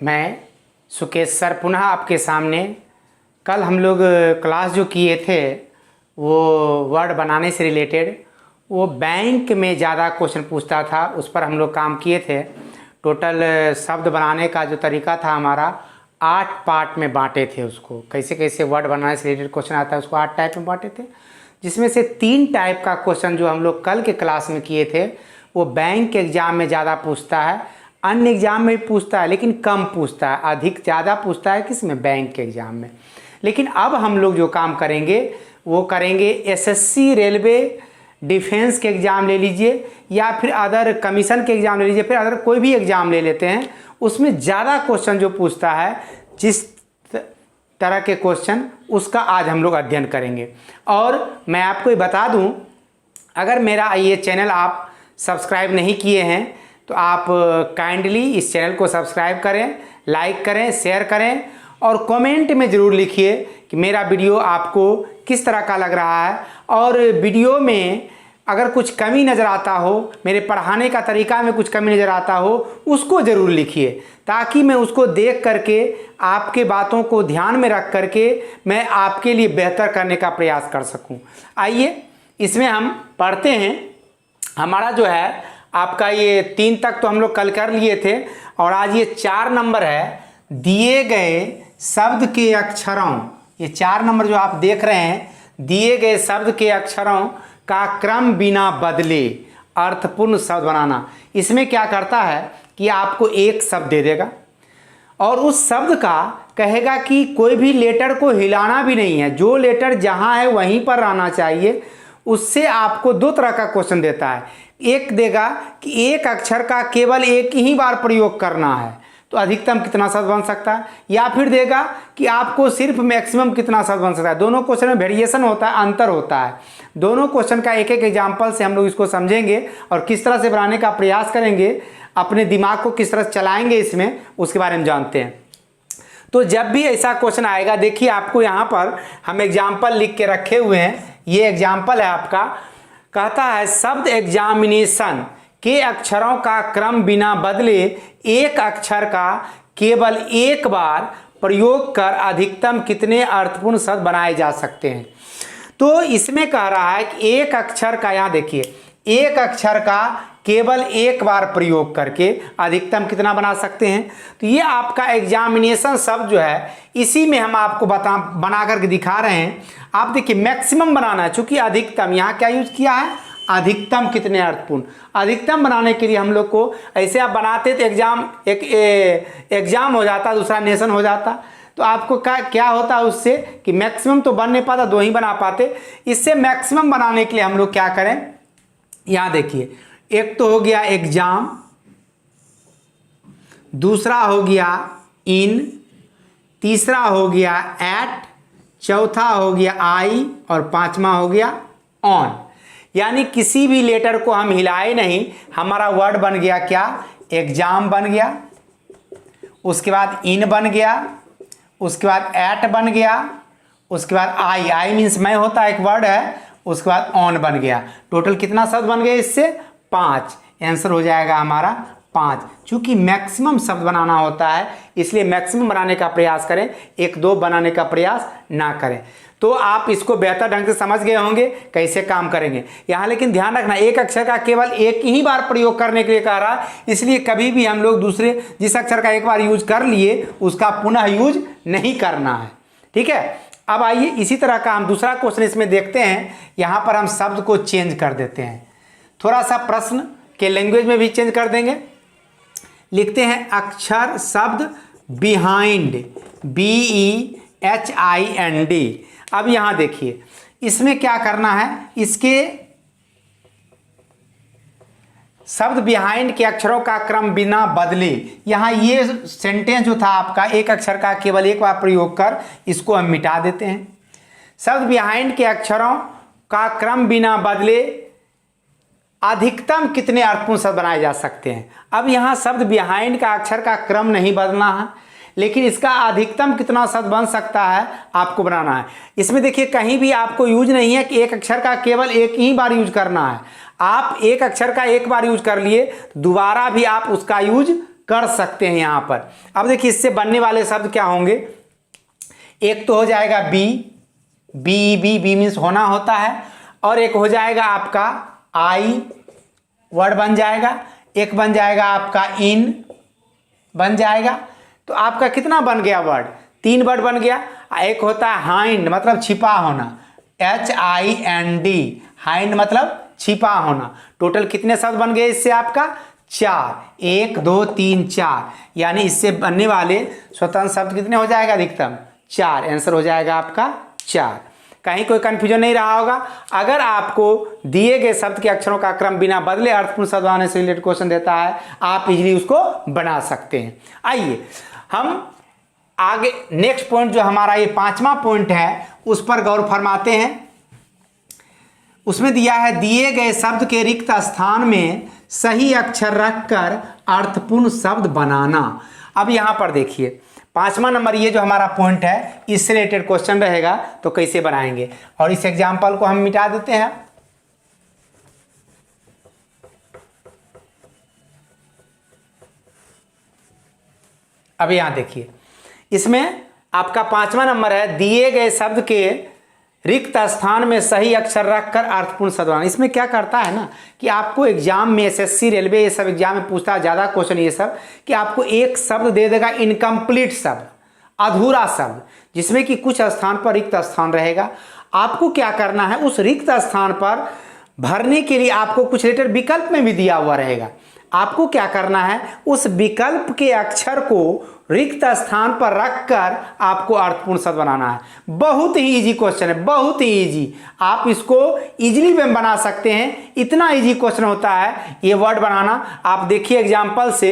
मैं सुकेश सर पुनः आपके सामने। कल हम लोग क्लास जो किए थे वो वर्ड बनाने से रिलेटेड, वो बैंक में ज़्यादा क्वेश्चन पूछता था, उस पर हम लोग काम किए थे। टोटल शब्द बनाने का जो तरीका था हमारा 8 पार्ट में बांटे थे उसको। कैसे कैसे वर्ड बनाने से रिलेटेड क्वेश्चन आता है उसको 8 टाइप में बांटे थे, जिसमें से 3 टाइप का क्वेश्चन जो हम लोग कल के क्लास में किए थे वो बैंक के एग्ज़ाम में ज़्यादा पूछता है, अन्य एग्ज़ाम में भी पूछता है लेकिन कम पूछता है। अधिक ज़्यादा पूछता है किसमें? बैंक के एग्ज़ाम में। लेकिन अब हम लोग जो काम करेंगे वो करेंगे एसएससी, रेलवे, डिफेंस के एग्ज़ाम ले लीजिए या फिर अदर कमीशन के एग्ज़ाम ले लीजिए, फिर अदर कोई भी एग्ज़ाम ले लेते हैं, उसमें ज़्यादा क्वेश्चन जो पूछता है, जिस तरह के क्वेश्चन, उसका आज हम लोग अध्ययन करेंगे। और मैं आपको ये बता दूं, अगर मेरा ये चैनल आप सब्सक्राइब नहीं किए हैं तो आप काइंडली इस चैनल को सब्सक्राइब करें, लाइक करें, शेयर करें और कमेंट में ज़रूर लिखिए कि मेरा वीडियो आपको किस तरह का लग रहा है। और वीडियो में अगर कुछ कमी नज़र आता हो, मेरे पढ़ाने का तरीका में कुछ कमी नज़र आता हो, उसको ज़रूर लिखिए, ताकि मैं उसको देख करके आपके बातों को ध्यान में रख करके मैं आपके लिए बेहतर करने का प्रयास कर सकूं। आइए इसमें हम पढ़ते हैं। हमारा जो है आपका ये 3 तक तो हम लोग कल कर लिए थे और आज ये 4 नंबर है। दिए गए शब्द के अक्षरों, ये 4 नंबर जो आप देख रहे हैं, दिए गए शब्द के अक्षरों का क्रम बिना बदले अर्थपूर्ण शब्द बनाना। इसमें क्या करता है कि आपको एक शब्द दे देगा और उस शब्द का कहेगा कि कोई भी लेटर को हिलाना भी नहीं है, जो लेटर जहाँ है वहीं पर रहना चाहिए। उससे आपको 2 तरह का क्वेश्चन देता है। एक देगा कि एक अक्षर का केवल एक ही बार प्रयोग करना है तो अधिकतम कितना शब्द बन सकता है, या फिर देगा कि आपको सिर्फ मैक्सिमम कितना शब्द बन सकता है। दोनों क्वेश्चन में वेरिएशन होता है, अंतर होता है। दोनों क्वेश्चन का एक एक एग्जाम्पल से हम लोग इसको समझेंगे और किस तरह से बनाने का प्रयास करेंगे, अपने दिमाग को किस तरह से चलाएंगे इसमें, उसके बारे में जानते हैं। तो जब भी ऐसा क्वेश्चन आएगा, देखिए आपको यहाँ पर हम एग्जाम्पल लिख के रखे हुए हैं। ये एग्जाम्पल है आपका, कहता है शब्द एग्जामिनेशन के अक्षरों का क्रम बिना बदले एक अक्षर का केवल एक बार प्रयोग कर अधिकतम कितने अर्थपूर्ण शब्द बनाए जा सकते हैं। तो इसमें कह रहा है कि एक अक्षर का, यहाँ देखिए, एक अक्षर का केवल एक बार प्रयोग करके अधिकतम कितना बना सकते हैं। तो ये आपका एग्जामिनेशन शब्द जो है, इसी में हम आपको बना करके दिखा रहे हैं। आप देखिए मैक्सिमम बनाना है, चूंकि अधिकतम यहाँ क्या यूज किया है, अधिकतम कितने अर्थपूर्ण। अधिकतम बनाने के लिए हम लोग को ऐसे आप बनाते तो एग्जाम हो जाता, दूसरा नेशन हो जाता। तो आपको क्या होता है उससे कि मैक्सिमम तो बन नहीं पाता, 2 ही बना पाते। इससे मैक्सिमम बनाने के लिए हम लोग क्या करें, यहाँ देखिए, एक तो हो गया एग्जाम, दूसरा हो गया इन, तीसरा हो गया एट, चौथा हो गया आई और 5वां हो गया ऑन। यानी किसी भी लेटर को हम हिलाए नहीं, हमारा वर्ड बन गया क्या, एग्जाम बन गया, उसके बाद इन बन गया, उसके बाद एट बन गया, उसके बाद आई मीन्स मैं होता है, एक वर्ड है, उसके बाद ऑन बन गया। टोटल कितना शब्द बन गया इससे? 5। आंसर हो जाएगा हमारा 5। चूंकि मैक्सिमम शब्द बनाना होता है इसलिए मैक्सिमम बनाने का प्रयास करें, 1-2 बनाने का प्रयास ना करें। तो आप इसको बेहतर ढंग से समझ गए होंगे कैसे काम करेंगे यहाँ। लेकिन ध्यान रखना, एक अक्षर का केवल एक ही बार प्रयोग करने के लिए कह रहा है, इसलिए कभी भी हम लोग दूसरे जिस अक्षर का एक बार यूज कर लिए उसका पुनः यूज नहीं करना है, ठीक है। अब आइए इसी तरह का हम दूसरा क्वेश्चन इसमें देखते हैं। यहाँ पर हम शब्द को चेंज कर देते हैं, थोड़ा सा प्रश्न के लैंग्वेज में भी चेंज कर देंगे। लिखते हैं अक्षर शब्द बिहाइंड, BEHIND। अब यहाँ देखिए इसमें क्या करना है, इसके शब्द बिहाइंड के अक्षरों का क्रम बिना बदले। यहाँ ये सेंटेंस जो था आपका, एक अक्षर का केवल एक बार प्रयोग कर, इसको हम मिटा देते हैं। शब्द बिहाइंड के अक्षरों का क्रम बिना बदले अधिकतम कितने अर्थपूर्ण शब्द बनाए जा सकते हैं। अब यहाँ शब्द बिहाइंड का अक्षर का क्रम नहीं बदलना है, लेकिन इसका अधिकतम कितना शब्द बन सकता है आपको बनाना है। इसमें देखिए कहीं भी आपको यूज नहीं है कि एक अक्षर का केवल एक ही बार यूज करना है। आप एक अक्षर का एक बार यूज कर लिए, दोबारा भी आप उसका यूज कर सकते हैं यहाँ पर। अब देखिए इससे बनने वाले शब्द क्या होंगे, एक तो हो जाएगा बी, बी मीन्स होना होता है, और एक हो जाएगा आपका आई, वर्ड बन जाएगा, एक बन जाएगा आपका इन बन जाएगा। तो आपका कितना बन गया वर्ड, 3 वर्ड बन गया। एक होता है हाइंड मतलब छिपा होना, HIND, हाइंड मतलब छिपा होना। टोटल कितने शब्द बन गए इससे आपका 4, 1 2 3 4, यानी इससे बनने वाले स्वतंत्र शब्द कितने हो जाएगा अधिकतम 4। आंसर हो जाएगा आपका 4। कहीं कोई कंफ्यूजन नहीं रहा होगा। अगर आपको दिए गए शब्द के अक्षरों का क्रम बिना बदले अर्थपूर्ण शब्द बनाने से रिलेटेड क्वेश्चन देता है, आप इजीली उसको बना सकते हैं। आइए हम आगे नेक्स्ट पॉइंट जो हमारा ये 5वां पॉइंट है उस पर गौर फरमाते हैं। उसमें दिया है दिए गए शब्द के रिक्त स्थान में सही अक्षर रखकर अर्थपूर्ण शब्द बनाना। अब यहां पर देखिए 5वां नंबर ये जो हमारा पॉइंट है इससे रिलेटेड क्वेश्चन रहेगा, तो कैसे बनाएंगे, और इस एग्जाम्पल को हम मिटा देते हैं। अब यहां देखिए इसमें आपका 5वां नंबर है दिए गए शब्द के रिक्त स्थान में सही अक्षर रखकर अर्थपूर्ण शब्द बनाना। इसमें क्या करता है ना कि आपको एग्जाम में SSC रेलवे ये सब एग्जाम में पूछता है ज़्यादा क्वेश्चन ये सब, कि आपको एक शब्द दे देगा इनकम्प्लीट शब्द, अधूरा शब्द, जिसमें कि कुछ स्थान पर रिक्त स्थान रहेगा। आपको क्या करना है, उस रिक्त स्थान पर भरने के लिए आपको कुछ रिलेटेड विकल्प में भी दिया हुआ रहेगा। आपको क्या करना है, उस विकल्प के अक्षर को रिक्त स्थान पर रखकर आपको अर्थपूर्ण शब्द बनाना है। बहुत ही इजी क्वेश्चन है, बहुत ही इजी, आप इसको इजीली में बना सकते हैं। इतना इजी क्वेश्चन होता है ये वर्ड बनाना। आप देखिए एग्जाम्पल से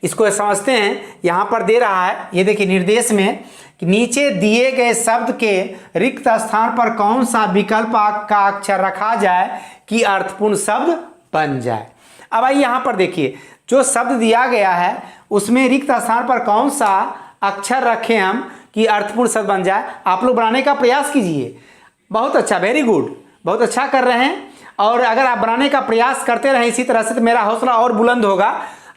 इसको समझते हैं। यहां पर दे रहा है, ये देखिए निर्देश में कि नीचे दिए गए शब्द के रिक्त स्थान पर कौन सा विकल्प का अक्षर रखा जाए कि अर्थपूर्ण शब्द बन जाए। अब आइए यहां पर देखिए जो शब्द दिया गया है उसमें रिक्त स्थान पर कौन सा अक्षर रखें हम कि अर्थपूर्ण शब्द बन जाए। आप लोग बनाने का प्रयास कीजिए। बहुत अच्छा, वेरी गुड, बहुत अच्छा कर रहे हैं। और अगर आप बनाने का प्रयास करते रहें इसी तरह से तो मेरा हौसला और बुलंद होगा।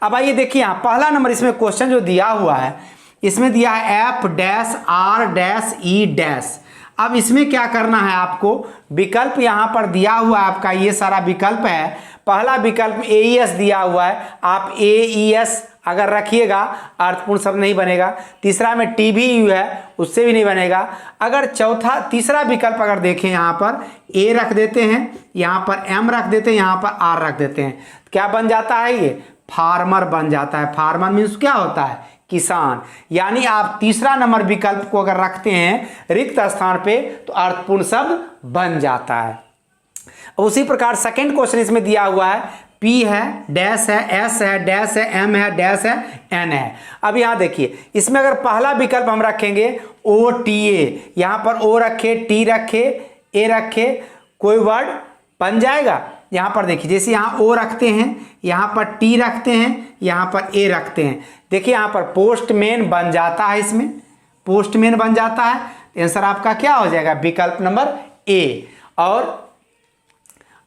अब आइए देखिए यहाँ पहला नंबर इसमें क्वेश्चन जो दिया हुआ है, इसमें दिया है F-R-E-। अब इसमें क्या करना है, आपको विकल्प यहाँ पर दिया हुआ है, आपका ये सारा विकल्प है। पहला विकल्प में AES दिया हुआ है, आप AES अगर रखिएगा अर्थपूर्ण शब्द नहीं बनेगा। तीसरा में TBU है, उससे भी नहीं बनेगा। अगर तीसरा विकल्प अगर देखें यहाँ पर A रख देते हैं, यहाँ पर M रख देते हैं, यहाँ पर R रख देते हैं, क्या बन जाता है, ये फार्मर बन जाता है। फार्मर मीन्स क्या होता है, किसान। यानी आप तीसरा नंबर विकल्प को अगर रखते हैं रिक्त स्थान पे तो अर्थपूर्ण शब्द बन जाता है। उसी प्रकार सेकंड क्वेश्चन इसमें दिया हुआ है, P है, डैश है, S है, डैश है, M है, डैश है, N है। अब यहाँ देखिए इसमें अगर पहला विकल्प हम रखेंगे OTA, यहाँ पर O रखे, T रखे, A रखे, कोई वर्ड बन जाएगा। यहाँ पर देखिए जैसे यहाँ O रखते हैं, यहाँ पर T रखते हैं, यहाँ पर A रखते हैं, देखिए यहाँ पर पोस्टमैन बन जाता है, इसमें पोस्टमैन बन जाता है। आंसर आपका क्या हो जाएगा, विकल्प नंबर A।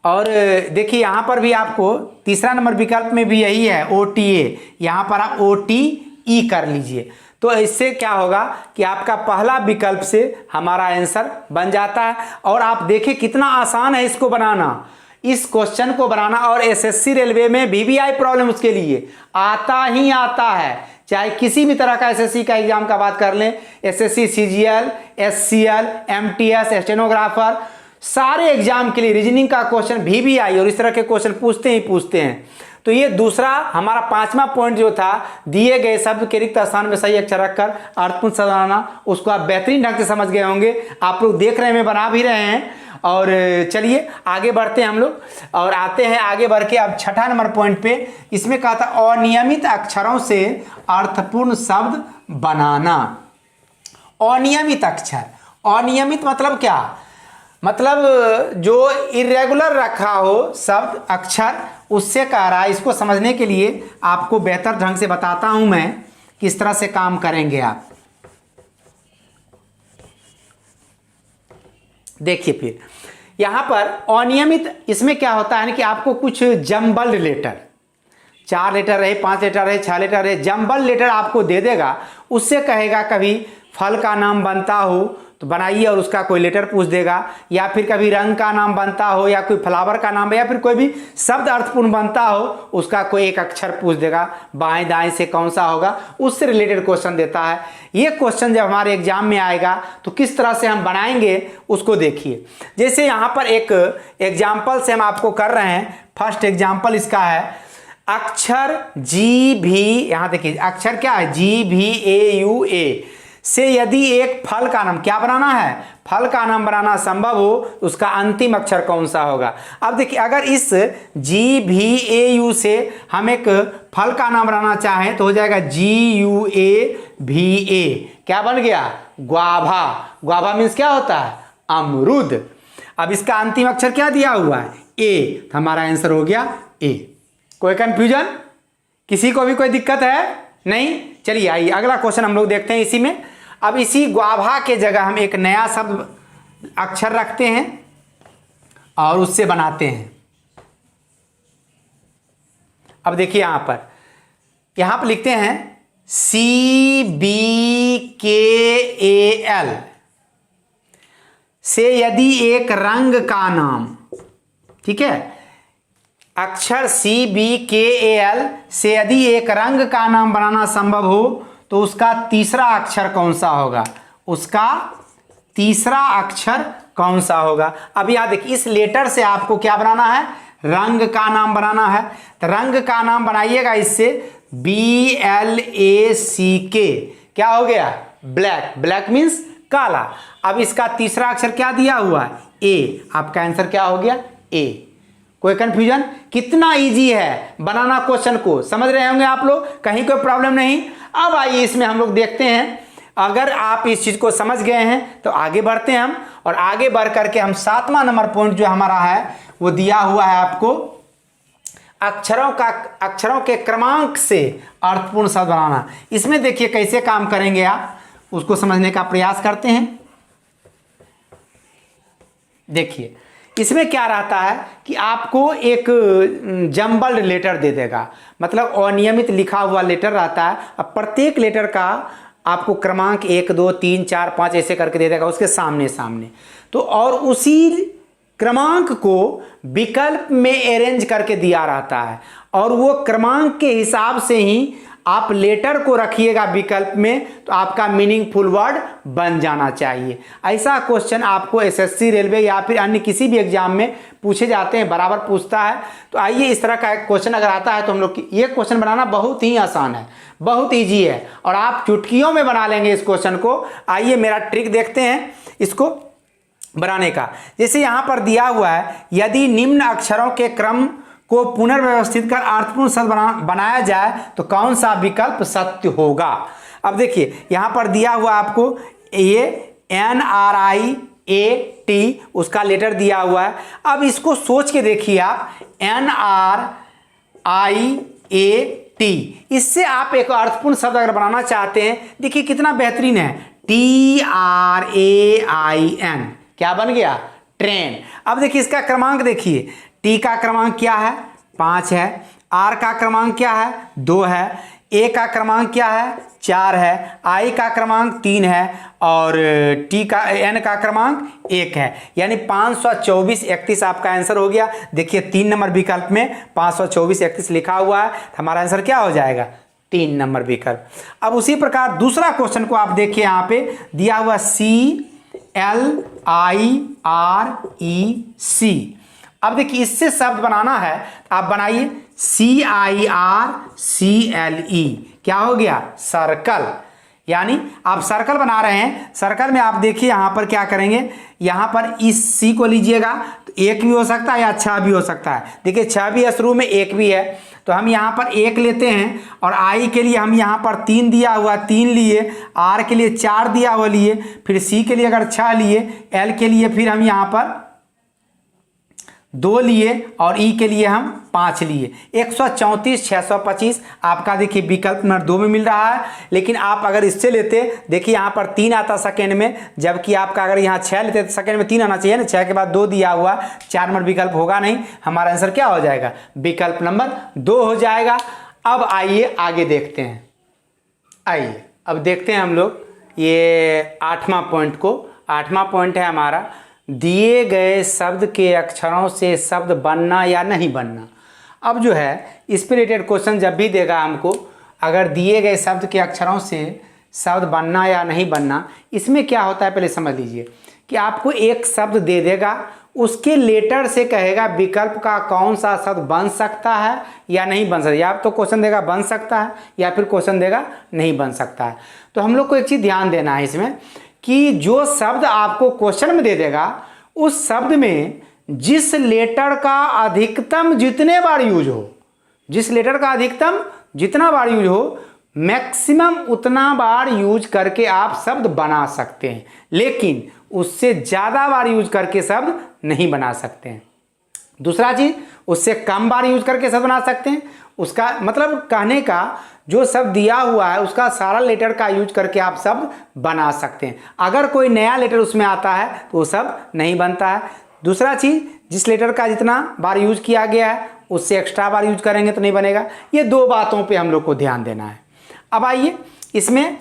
और देखिए यहाँ पर भी आपको तीसरा नंबर विकल्प में भी यही है OTA, यहाँ पर आप OTE कर लीजिए। तो इससे क्या होगा कि आपका पहला विकल्प से हमारा आंसर बन जाता है। और आप देखिए कितना आसान है इसको बनाना, इस क्वेश्चन को बनाना। और SSC रेलवे में VVI प्रॉब्लम उसके लिए आता ही आता है, चाहे किसी भी तरह का SSC का एग्जाम का बात कर लें, SSC CGL, SCL, MTS, stenographer, सारे एग्जाम के लिए रीजनिंग का क्वेश्चन VVI और इस तरह के क्वेश्चन पूछते ही पूछते हैं। तो ये दूसरा हमारा 5वां पॉइंट जो था, दिए गए शब्द के रिक्त स्थान में सही अक्षर रखकर अर्थपूर्ण शब्द बनाना, उसको आप बेहतरीन ढंग से समझ गए होंगे। आप लोग देख रहे हैं, मैं बना भी रहे हैं। और चलिए आगे बढ़ते हैं हम लोग और आते हैं आगे बढ़ के अब छठा नंबर पॉइंट पे। इसमें कहा था अनियमित अक्षरों से अर्थपूर्ण शब्द बनाना। अनियमित अक्षर, अनियमित मतलब क्या, मतलब जो इरेगुलर रखा हो शब्द अक्षर, उससे कह रहा है। इसको समझने के लिए आपको बेहतर ढंग से बताता हूं मैं किस तरह से काम करेंगे आप। देखिए फिर यहां पर अनियमित, इसमें क्या होता है ना कि आपको कुछ जंबल्ड लेटर, 4 लेटर रहे, 5 लेटर रहे, 6 लेटर रहे, जंबल लेटर आपको दे देगा। उससे कहेगा कभी फल का नाम बनता हो तो बनाइए और उसका कोई लेटर पूछ देगा, या फिर कभी रंग का नाम बनता हो, या कोई फ्लावर का नाम, या फिर कोई भी शब्द अर्थपूर्ण बनता हो उसका कोई एक अक्षर पूछ देगा, बाएं दाएं से कौन सा होगा, उससे रिलेटेड क्वेश्चन देता है। ये क्वेश्चन जब हमारे एग्जाम में आएगा तो किस तरह से हम बनाएंगे उसको देखिए। जैसे यहाँ पर एक एग्जाम्पल से हम आपको कर रहे हैं। फर्स्ट एग्जाम्पल इसका है, अक्षर जी भी, यहाँ देखिए अक्षर क्या है, GVAUA से यदि एक फल का नाम क्या बनाना है, फल का नाम बनाना संभव हो तो उसका अंतिम अक्षर कौन सा होगा। अब देखिए अगर इस GVAU से हम एक फल का नाम बनाना चाहें तो हो जाएगा GUAVA, क्या बन गया, ग्वाभा। ग्वाभा मीन्स क्या होता है, अमरूद। अब इसका अंतिम अक्षर क्या दिया हुआ है, ए, तो हमारा आंसर हो गया ए। कोई कंफ्यूजन, किसी को भी कोई दिक्कत है नहीं? चलिए आइए अगला क्वेश्चन हम लोग देखते हैं इसी में। अब इसी ग्वाभा के जगह हम एक नया शब्द अक्षर रखते हैं और उससे बनाते हैं। अब देखिए यहां पर लिखते हैं CBKAL से यदि एक रंग का नाम, ठीक है, अक्षर CBKAL से यदि एक रंग का नाम बनाना संभव हो तो उसका तीसरा अक्षर कौन सा होगा, उसका तीसरा अक्षर कौन सा होगा। अब याद देखिए इस लेटर से आपको क्या बनाना है, रंग का नाम बनाना है। तो रंग का नाम बनाइएगा इससे BLACK, क्या हो गया, ब्लैक। ब्लैक मीन्स काला। अब इसका तीसरा अक्षर क्या दिया हुआ है, ए। आपका आंसर क्या हो गया, ए। कोई कंफ्यूजन, कितना इजी है बनाना क्वेश्चन को, समझ रहे होंगे आप लोग, कहीं कोई प्रॉब्लम नहीं। अब आइए इसमें हम लोग देखते हैं। अगर आप इस चीज को समझ गए हैं तो आगे बढ़ते हैं हम, और आगे बढ़ करके हम 7वां नंबर पॉइंट जो हमारा है वो दिया हुआ है आपको, अक्षरों के क्रमांक से अर्थपूर्ण शब्द बनाना। इसमें देखिए कैसे काम करेंगे आप, उसको समझने का प्रयास करते हैं। देखिए इसमें क्या रहता है कि आपको एक जंबल्ड लेटर दे देगा, मतलब अनियमित लिखा हुआ लेटर रहता है। अब प्रत्येक लेटर का आपको क्रमांक 1 2 3 4 5 ऐसे करके दे देगा उसके सामने सामने। तो और उसी क्रमांक को विकल्प में अरेंज करके दिया रहता है, और वो क्रमांक के हिसाब से ही आप लेटर को रखिएगा विकल्प में, तो आपका मीनिंगफुल वर्ड बन जाना चाहिए। ऐसा क्वेश्चन आपको एसएससी, रेलवे या फिर अन्य किसी भी एग्जाम में पूछे जाते हैं, बराबर पूछता है। तो आइए इस तरह का क्वेश्चन अगर आता है तो हम लोग ये क्वेश्चन बनाना बहुत ही आसान है, बहुत ईजी है, और आप चुटकियों में बना लेंगे इस क्वेश्चन को। आइए मेरा ट्रिक देखते हैं इसको बनाने का। जैसे यहाँ पर दिया हुआ है, यदि निम्न अक्षरों के क्रम को पुनर्व्यवस्थित कर अर्थपूर्ण शब्द बनाया जाए तो कौन सा विकल्प सत्य होगा। अब देखिए यहाँ पर दिया हुआ आपको ये NRIAT उसका लेटर दिया हुआ है। अब इसको सोच के देखिए आप, NRIAT, इससे आप एक अर्थपूर्ण शब्द अगर बनाना चाहते हैं, देखिए कितना बेहतरीन है, TRAIN, क्या बन गया, ट्रेन। अब देखिए इसका क्रमांक देखिए, टी का क्रमांक क्या है, 5 है, आर का क्रमांक क्या है, 2 है, ए का क्रमांक क्या है, 4 है, आई का क्रमांक 3 है, और टी का एन का क्रमांक 1 है। यानी 524 31 आपका आंसर हो गया। देखिए 3 नंबर विकल्प में 524 31 लिखा हुआ है, हमारा आंसर क्या हो जाएगा, 3 नंबर विकल्प। अब उसी प्रकार दूसरा क्वेश्चन को आप देखिए, यहाँ पे दिया हुआ CLIREC। अब देखिए इससे शब्द बनाना है, आप बनाइए CIRCLE, क्या हो गया, सर्कल। यानी आप सर्कल बना रहे हैं, सर्कल में आप देखिए यहाँ पर क्या करेंगे, यहाँ पर इस C को लीजिएगा, तो 1 भी हो सकता है या 6 भी हो सकता है। देखिए 6 भी है शुरू में, 1 भी है, तो हम यहाँ पर 1 लेते हैं, और I के लिए हम यहाँ पर 3 दिया हुआ 3 लिए, R के लिए 4 दिया हुआ लिए, फिर C के लिए अगर 6 लिए, L के लिए फिर हम यहाँ पर 2 लिए और ई के लिए हम 5 लिए। 134 625 आपका देखिए विकल्प नंबर 2 में मिल रहा है। लेकिन आप अगर इससे लेते, देखिए यहाँ पर 3 आता सेकेंड में, जबकि आपका अगर यहाँ 6 लेते तो सेकेंड में 3 आना चाहिए ना। 6 के बाद 2 दिया हुआ, 4 नंबर विकल्प होगा नहीं। हमारा आंसर क्या हो जाएगा? विकल्प नंबर 2 हो जाएगा। अब आइए आगे देखते हैं। आइए अब देखते हैं हम लोग ये 8वां पॉइंट को। 8वां पॉइंट है हमारा, दिए गए शब्द के अक्षरों से शब्द बनना या नहीं बनना। अब जो है इस पे रिलेटेड क्वेश्चन जब भी देगा हमको, अगर दिए गए शब्द के अक्षरों से शब्द बनना या नहीं बनना, इसमें क्या होता है पहले समझ लीजिए कि आपको एक शब्द दे देगा, उसके लेटर से कहेगा विकल्प का कौन सा शब्द बन सकता है या नहीं बन सकता। या तो क्वेश्चन देगा बन सकता है या फिर क्वेश्चन देगा नहीं बन सकता है। तो हम लोग को एक चीज़ ध्यान देना है इसमें कि जो शब्द आपको क्वेश्चन में दे देगा, उस शब्द में जिस लेटर का अधिकतम जितने बार यूज हो, जिस लेटर का अधिकतम जितना बार यूज हो, मैक्सिमम उतना बार यूज करके आप शब्द बना सकते हैं, लेकिन उससे ज़्यादा बार यूज करके शब्द नहीं बना सकते हैं। दूसरा चीज़, उससे कम बार यूज करके शब्द बना सकते हैं। उसका मतलब कहने का जो शब्द दिया हुआ है उसका सारा लेटर का यूज करके आप शब्द बना सकते हैं। अगर कोई नया लेटर उसमें आता है तो वो शब्द नहीं बनता है। दूसरा चीज़, जिस लेटर का जितना बार यूज किया गया है उससे एक्स्ट्रा बार यूज करेंगे तो नहीं बनेगा। ये 2 बातों पे हम लोग को ध्यान देना है। अब आइए इसमें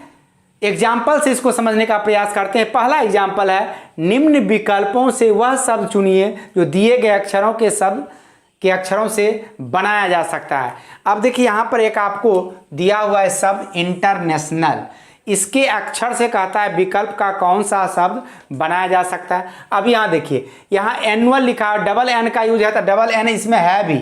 एग्जाम्पल से इसको समझने का प्रयास करते हैं। पहला एग्जाम्पल है, निम्न विकल्पों से वह शब्द चुनिए जो दिए गए अक्षरों के शब्द के अक्षरों से बनाया जा सकता है। अब देखिए यहाँ पर एक आपको दिया हुआ है शब्द इंटरनेशनल, इसके अक्षर से कहता है विकल्प का कौन सा शब्द बनाया जा सकता है। अब यहाँ देखिए, यहाँ एनुअल लिखा है, डबल एन का यूज है तो डबल एन इसमें है भी,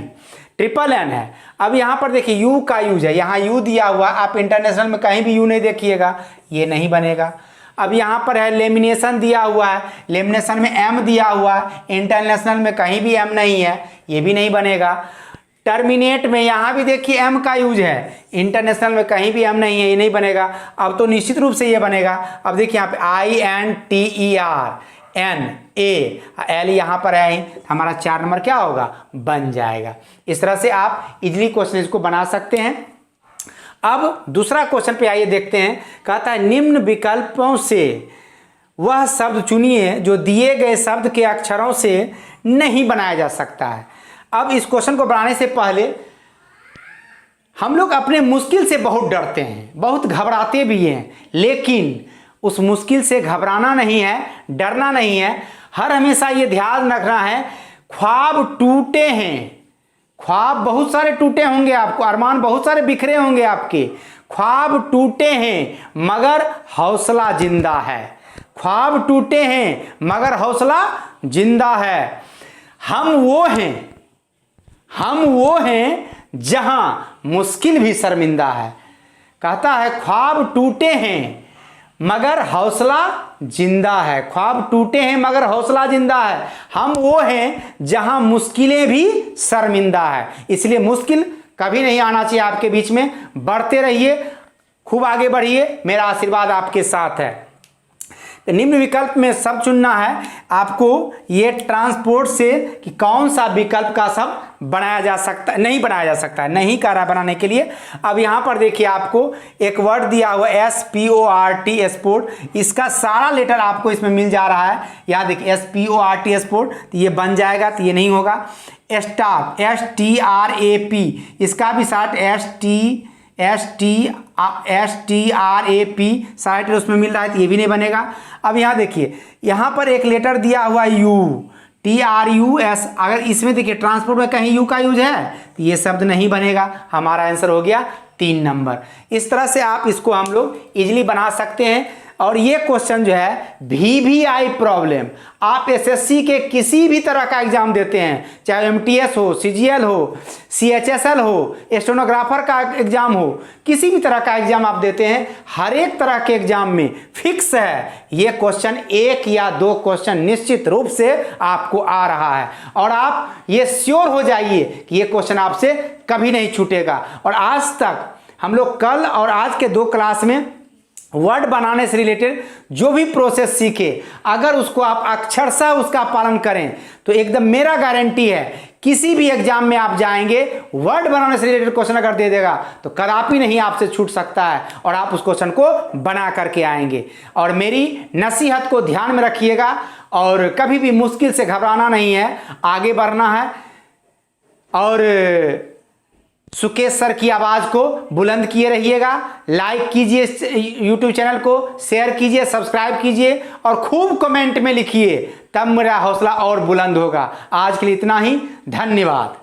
ट्रिपल एन है। अब यहाँ पर देखिए यू का यूज है, यहाँ यू दिया हुआ, आप इंटरनेशनल में कहीं भी यू नहीं देखिएगा, ये नहीं बनेगा। अब यहाँ पर है लेमिनेशन दिया हुआ है, लेमिनेशन में एम दिया हुआ है, इंटरनेशनल में कहीं भी एम नहीं है, ये भी नहीं बनेगा। टर्मिनेट में यहाँ भी देखिए एम का यूज है, इंटरनेशनल में कहीं भी एम नहीं है, ये नहीं बनेगा। अब तो निश्चित रूप से ये बनेगा। अब देखिए यहाँ पे INTERNAL यहाँ पर है, हमारा 4 नंबर क्या होगा? बन जाएगा। इस तरह से आप इजीली क्वेश्चन इसको बना सकते हैं। अब दूसरा क्वेश्चन पे आइए देखते हैं। कहता है निम्न विकल्पों से वह शब्द चुनिए जो दिए गए शब्द के अक्षरों से नहीं बनाया जा सकता है। अब इस क्वेश्चन को बनाने से पहले हम लोग अपने मुश्किल से बहुत डरते हैं, बहुत घबराते भी हैं, लेकिन उस मुश्किल से घबराना नहीं है, डरना नहीं है। हर हमेशा ये ध्यान रखना है, ख्वाब टूटे हैं, ख्वाब बहुत सारे टूटे होंगे आपको, अरमान बहुत सारे बिखरे होंगे आपके, ख्वाब टूटे हैं मगर हौसला जिंदा है। ख्वाब टूटे हैं मगर हौसला जिंदा है। हम वो हैं जहां मुश्किल भी शर्मिंदा है। कहता है ख्वाब टूटे हैं मगर हौसला जिंदा है। ख्वाब टूटे हैं मगर हौसला जिंदा है। हम वो हैं जहां मुश्किलें भी शर्मिंदा है। इसलिए मुश्किल कभी नहीं आना चाहिए आपके बीच में। बढ़ते रहिए, खूब आगे बढ़िए, मेरा आशीर्वाद आपके साथ है। निम्न विकल्प में शब्द चुनना है आपको, ये ट्रांसपोर्ट से कि कौन सा विकल्प का शब्द बनाया जा सकता है, नहीं बनाया जा सकता है, नहीं कह रहा बनाने के लिए। अब यहाँ पर देखिए आपको एक वर्ड दिया हुआ SPORT स्पोर्ट, इसका सारा लेटर आपको इसमें मिल जा रहा है। यहाँ देखिए SPORT स्पोर्ट, तो ये बन जाएगा, तो ये नहीं होगा। स्टाफ STRAP, इसका भी साथ STRAP साइट उसमें मिल रहा है, तो ये भी नहीं बनेगा। अब यहाँ देखिए, यहाँ पर एक लेटर दिया हुआ TRUS, अगर इसमें देखिए ट्रांसपोर्ट में कहीं यू का यूज है तो ये शब्द नहीं बनेगा। हमारा आंसर हो गया 3 नंबर। इस तरह से आप इसको हम लोग इजीली बना सकते हैं। और ये क्वेश्चन जो है VVI प्रॉब्लम, आप SSC के किसी भी तरह का एग्जाम देते हैं, चाहे MTS हो, CGL हो, CHSL हो, स्टेनोग्राफर का एग्जाम हो, किसी भी तरह का एग्जाम आप देते हैं, हर एक तरह के एग्जाम में फिक्स है ये क्वेश्चन, 1 या 2 क्वेश्चन निश्चित रूप से आपको आ रहा है। और आप ये श्योर हो जाइए कि ये क्वेश्चन आपसे कभी नहीं छूटेगा। और आज तक हम लोग कल और आज के 2 क्लास में वर्ड बनाने से रिलेटेड जो भी प्रोसेस सीखे, अगर उसको आप अक्षरशः उसका पालन करें तो एकदम मेरा गारंटी है किसी भी एग्जाम में आप जाएंगे, वर्ड बनाने से रिलेटेड क्वेश्चन अगर दे देगा तो कदापि नहीं आपसे छूट सकता है और आप उस क्वेश्चन को बना करके आएंगे। और मेरी नसीहत को ध्यान में रखिएगा और कभी भी मुश्किल से घबराना नहीं है, आगे बढ़ना है। और सुकेश सर की आवाज़ को बुलंद किए रहिएगा। लाइक कीजिए यूट्यूब चैनल को, शेयर कीजिए, सब्सक्राइब कीजिए और खूब कमेंट में लिखिए, तब मेरा हौसला और बुलंद होगा। आज के लिए इतना ही, धन्यवाद।